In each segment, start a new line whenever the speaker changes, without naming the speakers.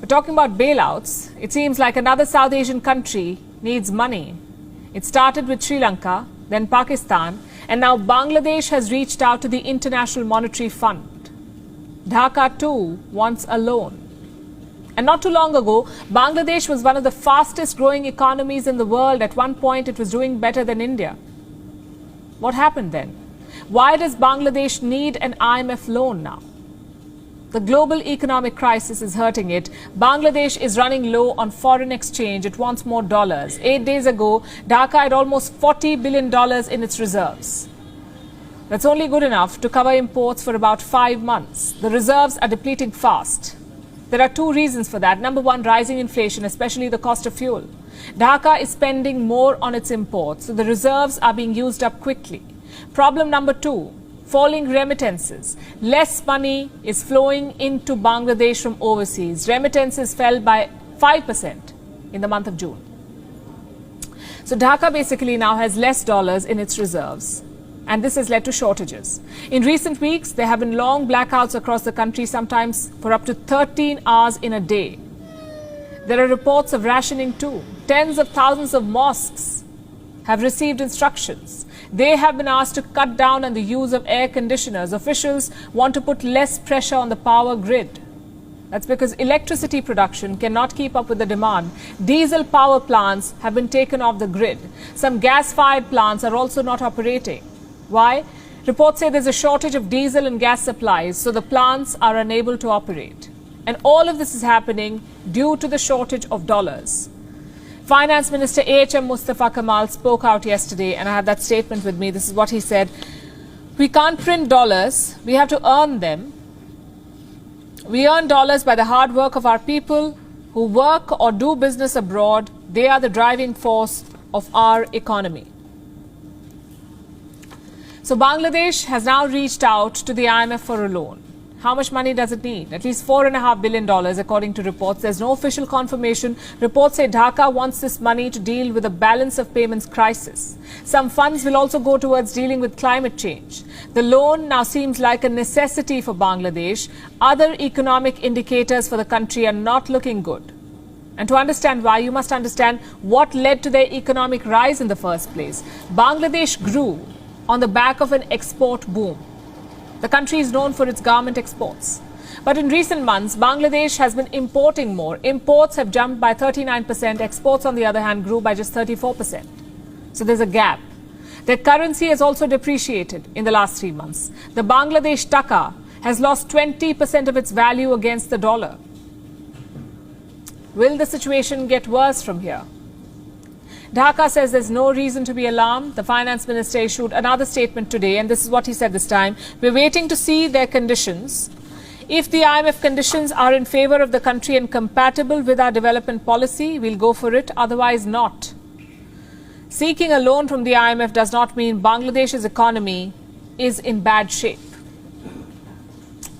We're talking about bailouts. It seems like another South Asian country needs money. It started with Sri Lanka, then Pakistan, and now Bangladesh has reached out to the International Monetary Fund. Dhaka too wants a loan. And not too long ago, Bangladesh was one of the fastest growing economies in the world. At one point, it was doing better than India. What happened then? Why does Bangladesh need an IMF loan now? The global economic crisis is hurting it. Bangladesh is running low on foreign exchange. It wants more dollars. 8 days ago, Dhaka had almost $40 billion in its reserves. That's only good enough to cover imports for about 5 months. The reserves are depleting fast. There are two reasons for that. Number one, rising inflation, especially the cost of fuel. Dhaka is spending more on its imports, so the reserves are being used up quickly. Problem number two, falling remittances. Less money is flowing into Bangladesh from overseas. Remittances fell by 5% in the month of June. So Dhaka basically now has less dollars in its reserves. And this has led to shortages. In recent weeks, there have been long blackouts across the country, sometimes for up to 13 hours in a day. There are reports of rationing too. Tens of thousands of mosques have received instructions. They have been asked to cut down on the use of air conditioners. Officials want to put less pressure on the power grid. That's because electricity production cannot keep up with the demand. Diesel power plants have been taken off the grid. Some gas-fired plants are also not operating. Why? Reports say there's a shortage of diesel and gas supplies, so the plants are unable to operate. And all of this is happening due to the shortage of dollars. Finance Minister A.H.M. Mustafa Kamal spoke out yesterday, and I have that statement with me. This is what he said. We can't print dollars. We have to earn them. We earn dollars by the hard work of our people who work or do business abroad. They are the driving force of our economy. So Bangladesh has now reached out to the IMF for a loan. How much money does it need? At least $4.5 billion, according to reports. There's no official confirmation. Reports say Dhaka wants this money to deal with a balance of payments crisis. Some funds will also go towards dealing with climate change. The loan now seems like a necessity for Bangladesh. Other economic indicators for the country are not looking good. And to understand why, you must understand what led to their economic rise in the first place. Bangladesh grew on the back of an export boom. The country is known for its garment exports. But in recent months, Bangladesh has been importing more. Imports have jumped by 39%. Exports, on the other hand, grew by just 34%. So there's a gap. Their currency has also depreciated in the last 3 months. The Bangladesh taka has lost 20% of its value against the dollar. Will the situation get worse from here? Dhaka says there's no reason to be alarmed. The finance minister issued another statement today, and this is what he said this time. We're waiting to see their conditions. If the IMF conditions are in favor of the country and compatible with our development policy, we'll go for it, otherwise not. Seeking a loan from the IMF does not mean Bangladesh's economy is in bad shape.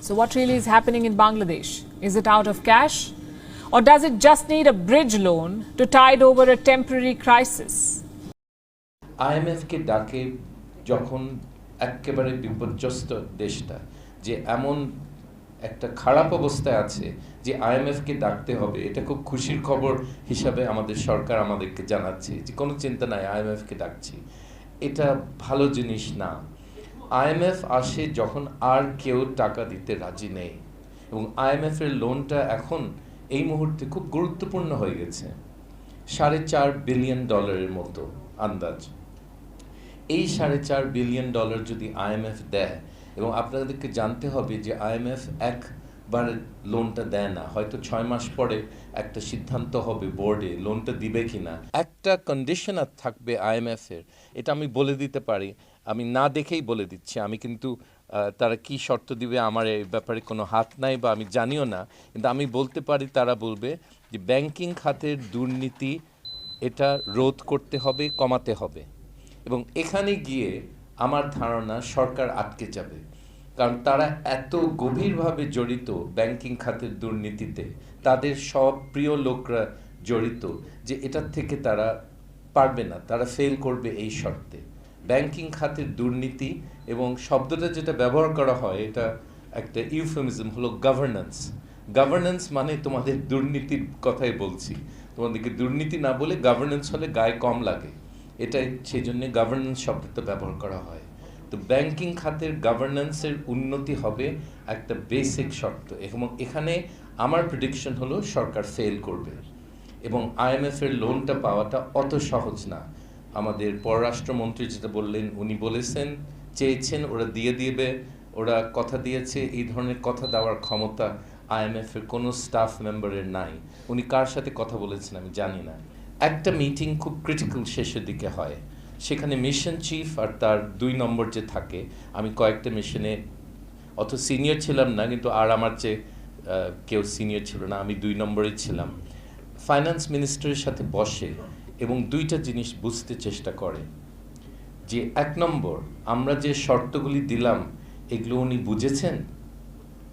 So what really is happening in Bangladesh? Is it out of cash? Or does it just need a bridge loan to tide over a temporary crisis?
IMF কে ডাকে যখন একেবারে বিপর্যস্ত দেশটা যে এমন একটা খারাপ অবস্থায় আছে যে IMF কে ডাকতে হবে, এটা খুব খুশির খবর হিসাবে আমাদের সরকার আমাদেরকে জানাচ্ছে যে কোনো চিন্তা নাই, IMF কে ডাকছি। এটা ভালো জিনিস না। IMF আসে যখন আর কেউ টাকা দিতে রাজি নেই, এবং IMF এর লোনটা এখন এই মুহূর্তে খুব গুরুত্বপূর্ণ হয়ে গেছে। $4.5 বিলিয়ন মতো আন্দাজ। এই $4.5 বিলিয়ন যদি IMF দেয়, এবং আপনাদেরকে জানতে হবে যে IMF একবার লোনটা দেয় না, হয়তো 6 মাস পরে একটা সিদ্ধান্ত হবে বোর্ডে লোনটা দিবে কিনা। একটা কন্ডিশনার থাকবে IMF এর, এটা আমি বলে দিতে পারি, আমি না দেখেই বলে দিচ্ছি। আমি কিন্তু তারা কি শর্ত দিবে আমার এই ব্যাপারে কোনো হাত নাই বা আমি জানিও না, কিন্তু আমি বলতে পারি তারা বলবে যে ব্যাংকিং খাতের দুর্নীতি এটা রোধ করতে হবে, কমাতে হবে। এবং এখানে গিয়ে আমার ধারণা সরকার আটকে যাবে, কারণ তারা এত গভীরভাবে জড়িত ব্যাংকিং খাতের দুর্নীতিতে, তাদের সব প্রিয় লোকরা জড়িত, যে এটার থেকে তারা পারবে না, তারা ফেল করবে এই শর্তে। ব্যাংকিং খাতের দুর্নীতি এবং শব্দটা যেটা ব্যবহার করা হয় এটা একটা ইউফেমিজম হলো গভর্নেন্স। গভর্নেন্স মানে তোমাদের দুর্নীতির কথাই বলছি, তোমাদেরকে দুর্নীতি না বলে গভর্নেন্স হলে গায়ে কম লাগে, এটাই সেই জন্য গভর্নেন্স শব্দটা ব্যবহার করা হয়। তো ব্যাংকিং খাতের গভর্নেন্সের উন্নতি হবে একটা বেসিক শর্ত, এবং এখানে আমার প্রেডিকশন হলো সরকার ফেল করবে, এবং আইএমএফের লোনটা পাওয়াটা অত সহজ না। আমাদের পররাষ্ট্রমন্ত্রী যেটা বললেন, উনি বলেছেন চেয়েছেন ওরা দিয়ে দিবে, ওরা কথা দিয়েছে, এই ধরনের কথা দেওয়ার ক্ষমতা আইএমএফের কোনো স্টাফ মেম্বারের নাই। উনি কার সাথে কথা বলেছেন আমি জানি না। একটা মিটিং খুব ক্রিটিক্যাল শেষের দিকে হয়, সেখানে মিশন চিফ আর তার 2 নম্বর যে থাকে, আমি কয়েকটা মিশনে অত সিনিয়র ছিলাম না, কিন্তু আর আমার চেয়ে কেউ সিনিয়র ছিল না, আমি 2 নম্বরে ছিলাম। ফাইন্যান্স মিনিস্টারের সাথে বসে এবং 2টা জিনিস বুঝতে চেষ্টা করে যে 1 নম্বর, আমরা যে শর্তগুলি দিলাম এগুলো উনি বুঝেছেন,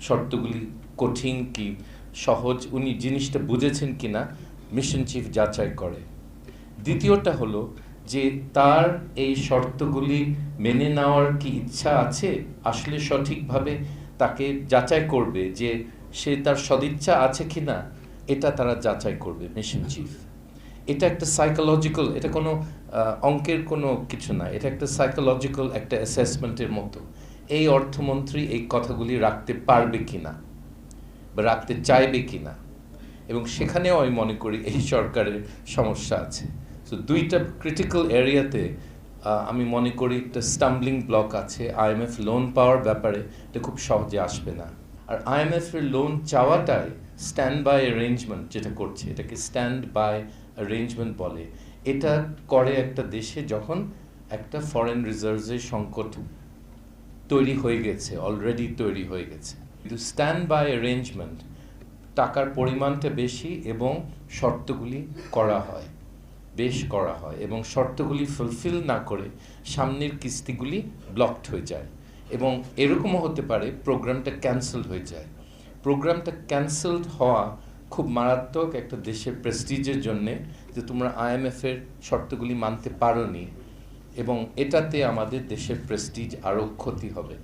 শর্তগুলি কঠিন কি সহজ, উনি জিনিসটা বুঝেছেন কিনা মিশন চিফ যাচাই করে। দ্বিতীয়টা হলো যে তার এই শর্তগুলি মেনে নেওয়ার কি ইচ্ছা আছে, আসলে সঠিকভাবে তাকে যাচাই করবে যে সে তার সদিচ্ছা আছে কিনা, এটা তারা যাচাই করবে মিশন চিফ। এটা একটা সাইকোলজিক্যাল, এটা কোনো অঙ্কের কোনো কিছু না, এটা একটা সাইকোলজিক্যাল একটা অ্যাসেসমেন্টের মতো। এই অর্থমন্ত্রী এই কথাগুলি রাখতে পারবে কিনা বা রাখতে চাইবে কিনা, এবং সেখানেও আমি মনে করি এই সরকারের সমস্যা আছে। সো 2টা ক্রিটিক্যাল এরিয়াতে আমি মনে করি একটা স্টাম্বলিং ব্লক আছে। আইএমএফ লোন পাওয়ার ব্যাপারে এটা খুব সহজে আসবে না, আর আইএমএফ এর লোন চাওয়াটাই স্ট্যান্ড বাই অ্যারেঞ্জমেন্ট যেটা করছে, এটাকে স্ট্যান্ড বাই অ্যারেঞ্জমেন্ট বলে। এটা করে একটা দেশে যখন একটা ফরেন রিজার্ভের সংকট তৈরি হয়ে গেছে, অলরেডি তৈরি হয়ে গেছে। কিন্তু স্ট্যান্ড বাই অ্যারেঞ্জমেন্ট টাকার পরিমাণটা বেশি এবং শর্তগুলি করা হয়, বেশ করা হয়, এবং শর্তগুলি ফুলফিল না করে সামনের কিস্তিগুলি ব্লকড হয়ে যায়, এবং এরকমও হতে পারে প্রোগ্রামটা ক্যান্সেল হয়ে যায়। প্রোগ্রামটা ক্যান্সেলড হওয়া খুব মারাত্মক একটা দেশের প্রেস্টিজের জন্যে, যে তোমরা আইএমএফের শর্তগুলি মানতে পারোনি, এবং এটাতে আমাদের দেশের প্রেস্টিজ আরও ক্ষতি হবে।